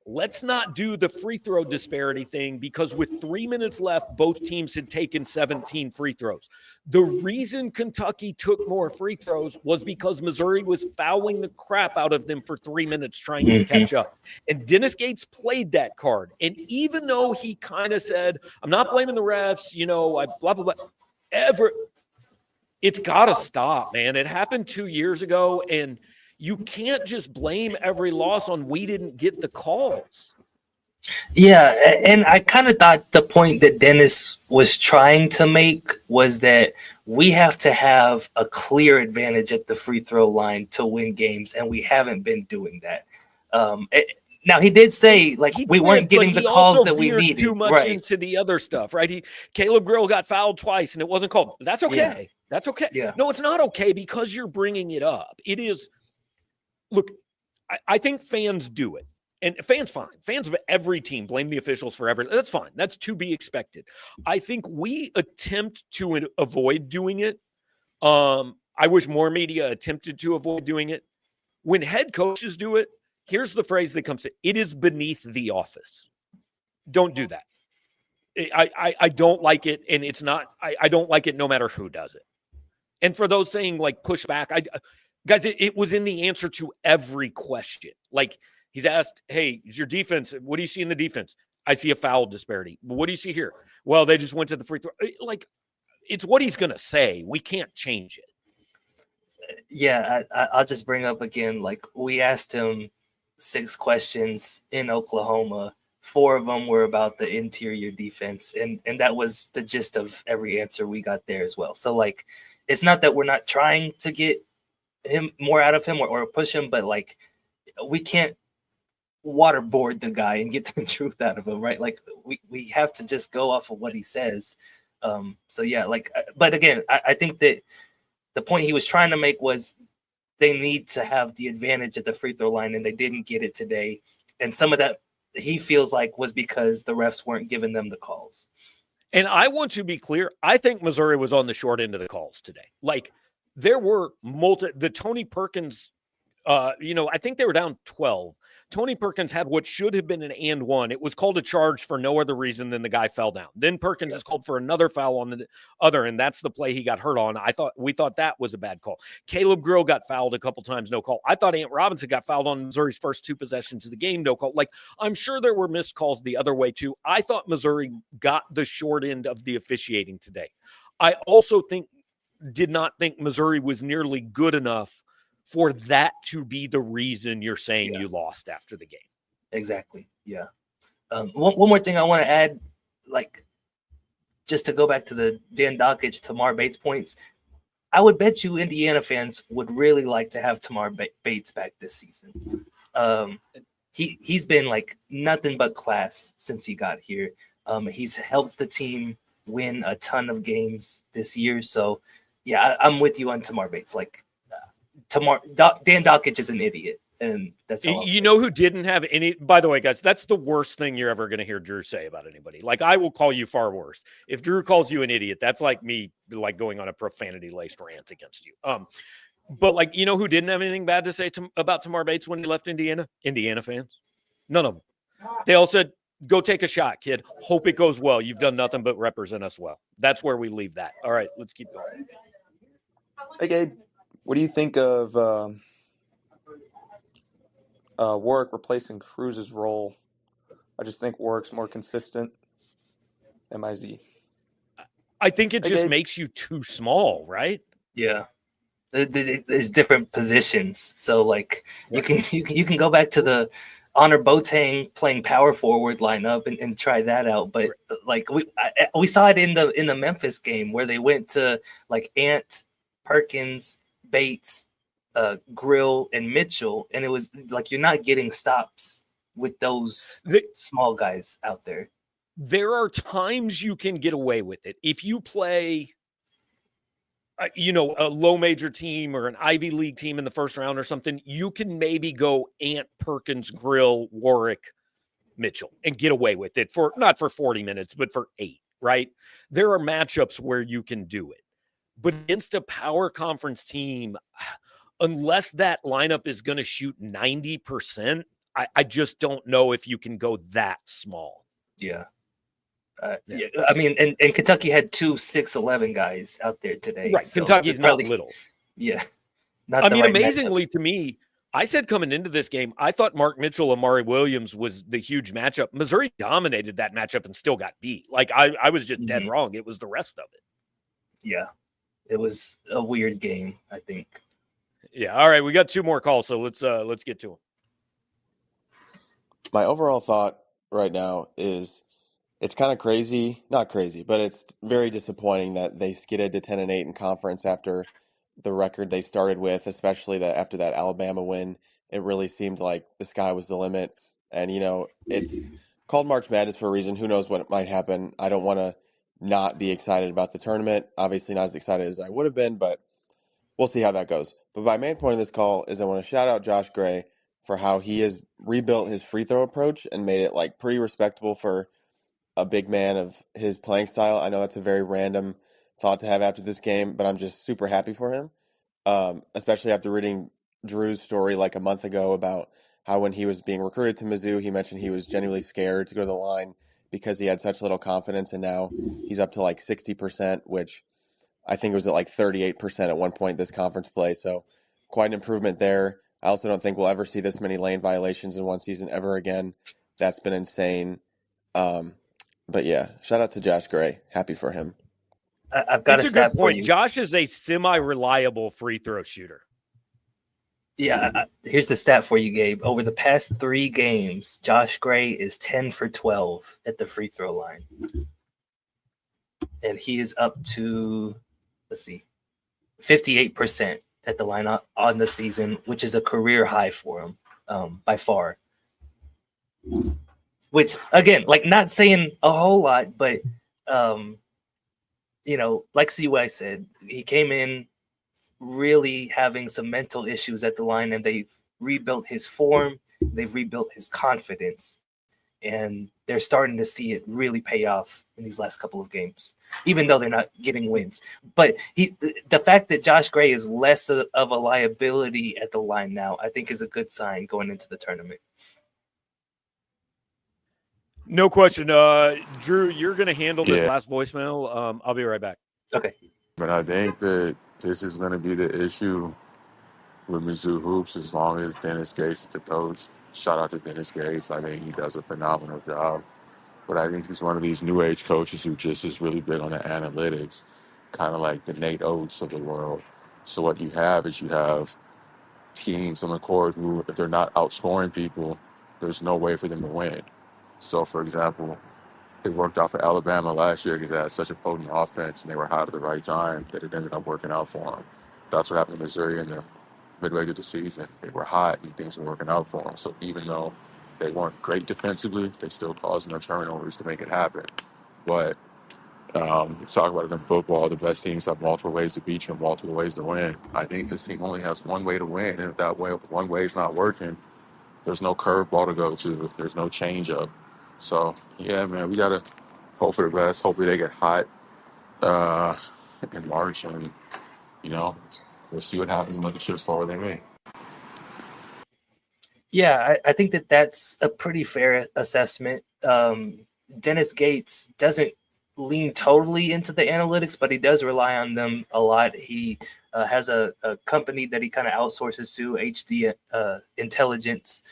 Let's not do the free throw disparity thing because with 3 minutes left, both teams had taken 17 free throws. The reason Kentucky took more free throws was because Missouri was fouling the crap out of them for 3 minutes trying to catch up. And Dennis Gates played that card. And even though he kind of said, I'm not blaming the refs, blah, blah, blah, it's got to stop, man. It happened 2 years ago, and you can't just blame every loss on we didn't get the calls. Yeah, and I kind of thought the point that Dennis was trying to make was that we have to have a clear advantage at the free throw line to win games, and we haven't been doing that. Now, he did say, we weren't getting the calls that we needed. Too much into the other stuff, right? Caleb Grill got fouled twice, and it wasn't called. That's okay. Yeah. That's okay. Yeah. No, it's not okay because you're bringing it up. It is. Look, I think fans do it. And fans, fine. Fans of every team blame the officials for everything. That's fine. That's to be expected. I think we attempt to avoid doing it. I wish more media attempted to avoid doing it. When head coaches do it, here's the phrase that comes to it is beneath the office. Don't do that. I don't like it, and it's not. I don't like it no matter who does it. And for those saying push back, guys, it was in the answer to every question. He's asked, hey, is your defense, what do you see in the defense? I see a foul disparity. What do you see here? Well, they just went to the free throw. It's what he's going to say. We can't change it. Yeah, I'll just bring up again, we asked him 6 questions in Oklahoma. 4 of them were about the interior defense, and that was the gist of every answer we got there as well. So, it's not that we're not trying to get him more out of him or push him, but we can't waterboard the guy and get the truth out of him, right? We have to just go off of what he says. But again, I think that the point he was trying to make was they need to have the advantage at the free throw line, and they didn't get it today. And some of that he feels was because the refs weren't giving them the calls. And I want to be clear. I think Missouri was on the short end of the calls today. there were the Tony Perkins, I think they were down 12. Tony Perkins had what should have been an and one. It was called a charge for no other reason than the guy fell down. Then Perkins is called for another foul on the other, and that's the play he got hurt on. We thought that was a bad call. Caleb Grill got fouled a couple times, no call. I thought Ant Robinson got fouled on Missouri's first 2 possessions of the game, no call. Like, I'm sure there were missed calls the other way too. I thought Missouri got the short end of the officiating today. I also did not think Missouri was nearly good enough for that to be the reason you're saying you lost after the game. Exactly. Yeah. One more thing I want to add, like, just to go back to the Dan Dockich, Tamar Bates points. I would bet you Indiana fans would really like to have Tamar Bates back this season. He's been like nothing but class since he got here. He's helped the team win a ton of games this year. So yeah, I'm with you on Tamar Bates. Like, Dan Dockich is an idiot, and that's all I'll say. Know who didn't have any? By the way, guys, that's the worst thing you're ever going to hear Drew say about anybody. Like, I will call you far worse. If Drew calls you an idiot, that's like me, like, going on a profanity-laced rant against you. But like, who didn't have anything bad to say about Tamar Bates when he left Indiana? Indiana fans, none of them. They all said, "Go take a shot, kid. Hope it goes well. You've done nothing but represent us well." That's where we leave that. All right, let's keep going. Hey, Gabe. What do you think of Warwick replacing Cruz's role? I just think Warwick's more consistent. MIZ. I think it just makes you too small, right? Yeah. There's different positions. So, like, you can go back to the Honor Boateng playing power forward lineup and try that out. But like we saw it in the Memphis game where they went to like Ant, Perkins, Bates, Grill, and Mitchell, and it was like you're not getting stops with those small guys out there. There are times you can get away with it if you play, a low major team or an Ivy League team in the first round or something. You can maybe go Ant, Perkins, Grill, Warwick, Mitchell, and get away with it for not for 40 minutes, but for 8. Right? There are matchups where you can do it. But against a power conference team, unless that lineup is going to shoot 90%, I just don't know if you can go that small. Yeah. Yeah. I mean, and Kentucky had 2 6'11" guys out there today. Right. So Kentucky's not little. Yeah. Amazingly to me, I said coming into this game, I thought Mark Mitchell, Amari Williams was the huge matchup. Missouri dominated that matchup and still got beat. Like, I was just dead wrong. It was the rest of it. Yeah. It was a weird game, I think. Yeah. All right. We got 2 more calls, so let's get to them. My overall thought right now is it's kind of crazy, not crazy, but it's very disappointing that they skidded to 10-8 in conference after the record they started with, especially that after that Alabama win. It really seemed like the sky was the limit. And, it's called March Madness for a reason. Who knows what might happen? I don't want to not be excited about the tournament. Obviously not as excited as I would have been, but we'll see how that goes. But my main point of this call is I want to shout out Josh Gray for how he has rebuilt his free throw approach and made it like pretty respectable for a big man of his playing style. I know that's a very random thought to have after this game, but I'm just super happy for him, especially after reading Drew's story like a month ago about how when he was being recruited to Mizzou, he mentioned he was genuinely scared to go to the line because he had such little confidence, and now he's up to like 60%, which I think it was at like 38% at one point this conference play. So quite an improvement there. I also don't think we'll ever see this many lane violations in one season ever again. That's been insane. But yeah, shout out to Josh Gray. Happy for him. I've got a stat for you. Josh is a semi-reliable free throw shooter. Yeah, here's the stat for you, Gabe. Over the past 3 games, Josh Gray is 10 for 12 at the free throw line. And he is up to, 58% at the line on the season, which is a career high for him by far. Which, again, like not saying a whole lot, but, like CY said, he came in really having some mental issues at the line, and they've rebuilt his form. They've rebuilt his confidence. and they're starting to see it really pay off in these last couple of games, even though they're not getting wins. But the fact that Josh Gray is less of a liability at the line now, I think is a good sign going into the tournament. No question. Drew, you're going to handle this last voicemail. I'll be right back. Okay. But I think that this is going to be the issue with Mizzou Hoops as long as Dennis Gates is the coach. Shout out to Dennis Gates. I think he does a phenomenal job. But I think he's one of these new age coaches who just is really big on the analytics, kind of like the Nate Oates of the world. So what you have is you have teams on the court who, if they're not outscoring people, there's no way for them to win. So, for example, it worked out for Alabama last year because they had such a potent offense and they were hot at the right time that it ended up working out for them. That's what happened to Missouri in the midway through the season. They were hot and things were working out for them. So even though they weren't great defensively, they still caused enough turnovers to make it happen. But talk about it in football, the best teams have multiple ways to beat you and multiple ways to win. I think this team only has one way to win, and if that way, one way is not working, there's no curveball to go to. There's no changeup. So, yeah, man, we got to hope for the best. Hopefully they get hot in March, and, we'll see what happens and let the chips fall where they may. Yeah, I think that's a pretty fair assessment. Dennis Gates doesn't lean totally into the analytics, but he does rely on them a lot. He has a company that he kind of outsources to, HD Intelligence,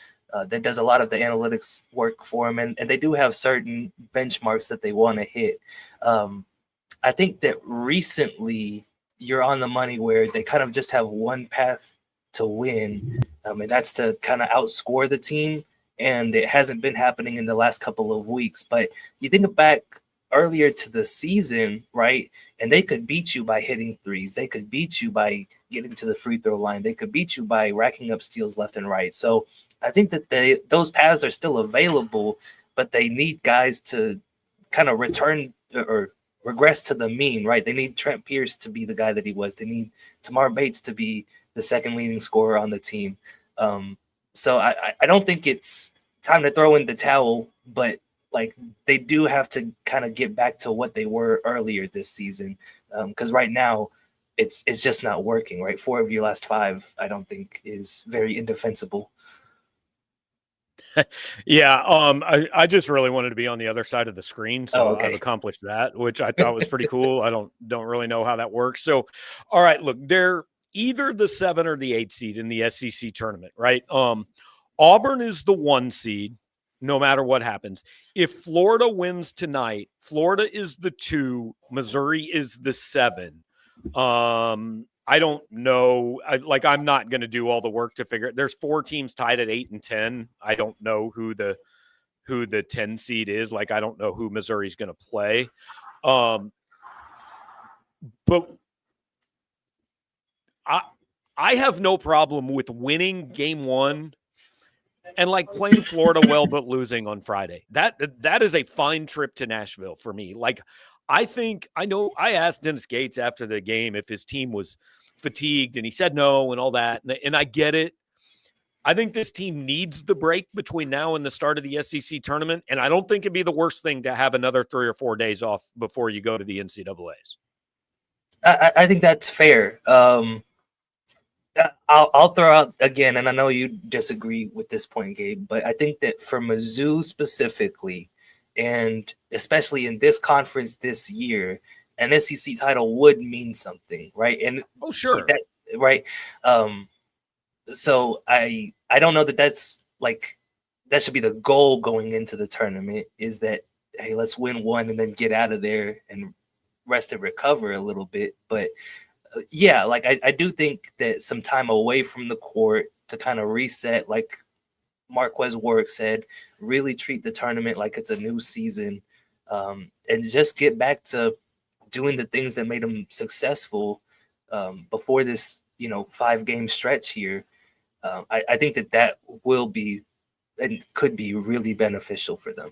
that does a lot of the analytics work for him. And they do have certain benchmarks that they want to hit. I think that recently you're on the money where they kind of just have one path to win, and that's to kind of outscore the team. And it hasn't been happening in the last couple of weeks. But you think back earlier to the season, right? And they could beat you by hitting threes. They could beat you by getting to the free throw line. They could beat you by racking up steals left and right. So I think that those paths are still available, but they need guys to kind of return or regress to the mean, right? They need Trent Pierce to be the guy that he was. They need Tamar Bates to be the second leading scorer on the team. So I don't think it's time to throw in the towel, but like they do have to kind of get back to what they were earlier this season, because right now it's just not working, right? 4 of your last 5, I don't think, is very indefensible. Yeah, I just really wanted to be on the other side of the screen, so I've accomplished that, which I thought was pretty cool. I don't really know how that works. So, all right, look, they're either the 7 or the 8 seed in the SEC tournament, right? Auburn is the 1 seed, no matter what happens. If Florida wins tonight, Florida is the 2, Missouri is the 7. I don't know. I'm not going to do all the work to figure it. There's 4 teams tied at 8 and 10. I don't know who the 10 seed is. I don't know who Missouri's going to play. But I have no problem with winning game 1 and playing Florida well, but losing on Friday. That is a fine trip to Nashville for me. I asked Dennis Gates after the game if his team was fatigued, and he said no and all that. And I get it. I think this team needs the break between now and the start of the SEC tournament. And I don't think it'd be the worst thing to have another 3 or 4 days off before you go to the NCAAs. I think that's fair. I'll throw out again, and I know you disagree with this point, Gabe, but I think that for Mizzou specifically, and especially in this conference this year, an SEC title would mean something, right? And sure, right. So I don't know that's that should be the goal going into the tournament. Is that, hey, let's win 1 and then get out of there and rest and recover a little bit, but. Yeah, I do think that some time away from the court to kind of reset, like Marquez Warwick said, really treat the tournament like it's a new season, and just get back to doing the things that made them successful before this, 5-game stretch here. I think that will be and could be really beneficial for them.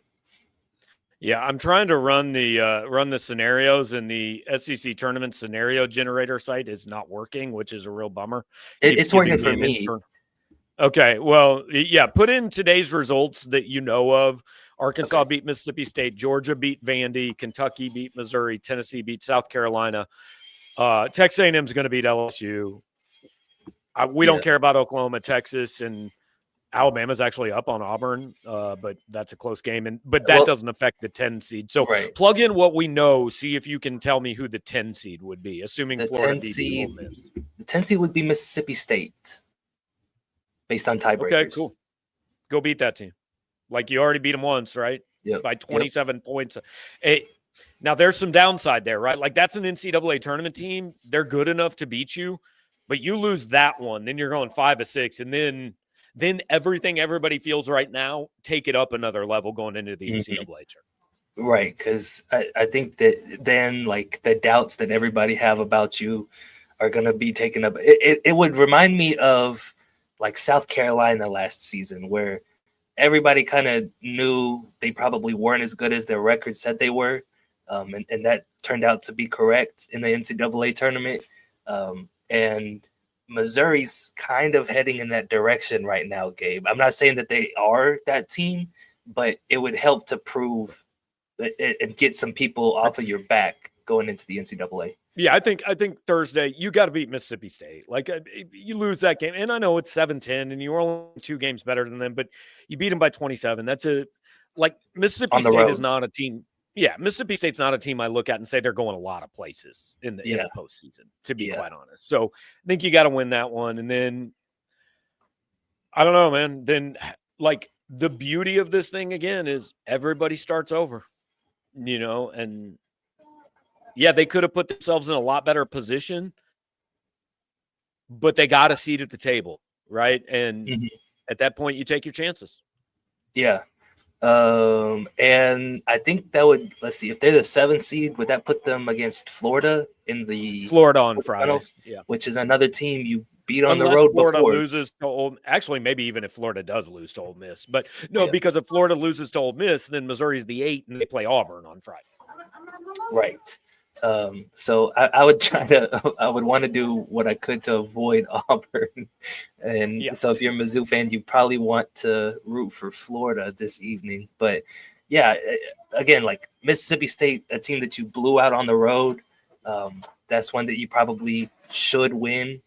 Yeah, I'm trying to run the scenarios, and the SEC tournament scenario generator site is not working, which is a real bummer. It's working for me. Okay. Well, yeah. Put in today's results that you know of. Arkansas beat Mississippi State. Georgia beat Vandy. Kentucky beat Missouri. Tennessee beat South Carolina. Texas A&M is going to beat LSU. We don't care about Oklahoma, Texas, and Alabama's actually up on Auburn, but that's a close game. But that doesn't affect the 10 seed. So plug in what we know. See if you can tell me who the 10 seed would be, assuming The Florida 10 beats seed, Ole Miss. The 10 seed would be Mississippi State, based on tiebreakers. Okay, cool. Go beat that team. Like you already beat them once, right? Yep. By 27 points. Now there's some downside there, right? Like that's an NCAA tournament team. They're good enough to beat you, but you lose that one, then you're going 5-6, and then everything everybody feels right now, take it up another level going into the NCAA tournament. Right, because I think that then like the doubts that everybody have about you are going to be taken up. It would remind me of like South Carolina last season, where everybody kind of knew they probably weren't as good as their record said they were. And that turned out to be correct in the NCAA tournament. And Missouri's kind of heading in that direction right now, Gabe. I'm not saying that they are that team, but it would help to prove and get some people off of your back going into the NCAA. Yeah, I think Thursday you got to beat Mississippi State. Like you lose that game, and I know it's 7-10, and you were only 2 games better than them, but you beat them by 27. That's Mississippi State is not a team. Yeah, Mississippi State's not a team I look at and say they're going a lot of places in the postseason, to be quite honest. So I think you got to win that one. And then, I don't know, man. Then, like, the beauty of this thing, again, is everybody starts over, and, yeah, they could have put themselves in a lot better position, but they got a seat at the table, right? And at that point, you take your chances. Yeah. And I think that would, let's see, if they're the 7th seed, would that put them against Florida in the Florida on Friday, finals, which is another team you beat on the road Florida before. Loses to actually, maybe even if Florida does lose to Ole Miss, but no, because if Florida loses to Ole Miss, then Missouri's the 8 and they play Auburn on Friday. Right. So I would want to do what I could to avoid Auburn. And so if you're a Mizzou fan, you probably want to root for Florida this evening. But yeah, again, like Mississippi State, a team that you blew out on the road, that's one that you probably should win.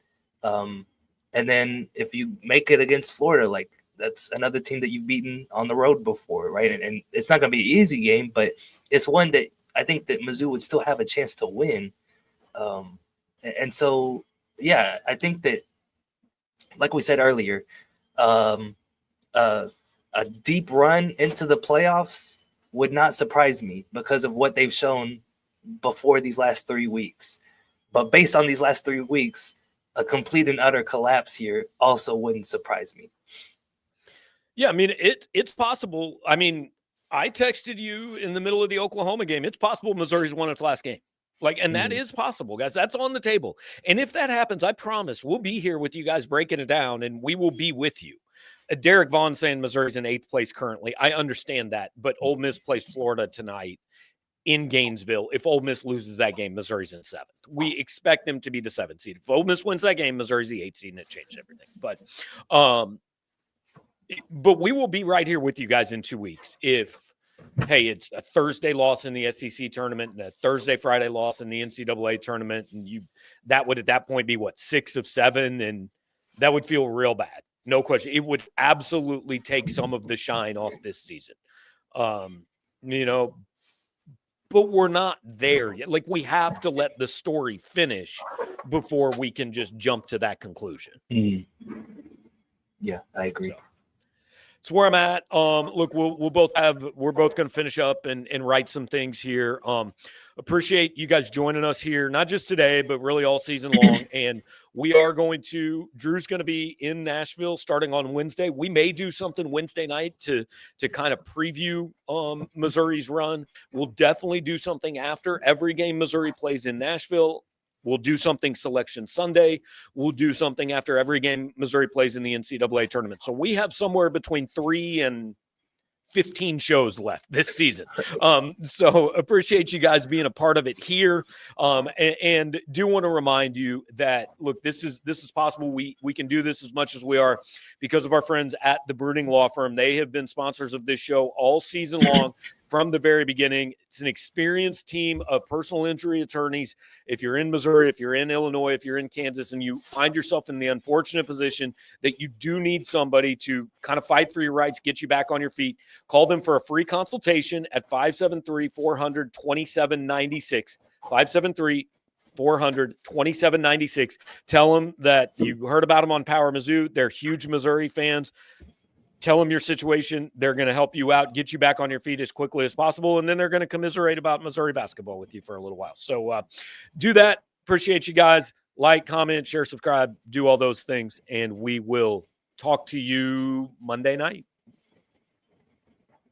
And then if you make it against Florida, like that's another team that you've beaten on the road before, right? And it's not going to be an easy game, but it's one that I think that Mizzou would still have a chance to win. And so, yeah, I think that, like we said earlier, a deep run into the playoffs would not surprise me because of what they've shown before these last 3 weeks. But based on these last 3 weeks, a complete and utter collapse here also wouldn't surprise me. Yeah, I mean, it's possible. I mean, I texted you in the middle of the Oklahoma game. It's possible Missouri's won its last game. And that is possible, guys. That's on the table. And if that happens, I promise we'll be here with you guys breaking it down, and we will be with you. Derek Vaughn saying Missouri's in 8th place currently. I understand that, but Ole Miss plays Florida tonight in Gainesville. If Ole Miss loses that game, Missouri's in 7th. We expect them to be the 7th seed. If Ole Miss wins that game, Missouri's the 8th seed, and it changed everything. But we will be right here with you guys in 2 weeks. If, hey, it's a Thursday loss in the SEC tournament and a Thursday, Friday loss in the NCAA tournament, and that would at that point be, 6 of 7, and that would feel real bad. No question. It would absolutely take some of the shine off this season. But we're not there yet. Like, we have to let the story finish before we can just jump to that conclusion. Yeah, I agree. So. It's where I'm at. Look, we're both going to finish up and write some things here. Appreciate you guys joining us here, not just today, but really all season long. And Drew's going to be in Nashville starting on Wednesday. We may do something Wednesday night to kind of preview Missouri's run. We'll definitely do something after every game Missouri plays in Nashville. We'll do something Selection Sunday. We'll do something after every game Missouri plays in the NCAA tournament. So we have somewhere between 3 and 15 shows left this season. So appreciate you guys being a part of it here. And do want to remind you that, look, this is possible. We can do this as much as we are because of our friends at the Bruning Law Firm. They have been sponsors of this show all season long from the very beginning. It's an experienced team of personal injury attorneys. If you're in Missouri, if you're in Illinois, if you're in Kansas, and you find yourself in the unfortunate position that you do need somebody to kind of fight for your rights, get you back on your feet, call them for a free consultation at 573-400-2796. 573-400-2796. Tell them that you heard about them on Power Mizzou. They're huge Missouri fans. Tell them your situation. They're going to help you out, get you back on your feet as quickly as possible, and then they're going to commiserate about Missouri basketball with you for a little while. So do that. Appreciate you guys. Like, comment, share, subscribe, do all those things, and we will talk to you Monday night.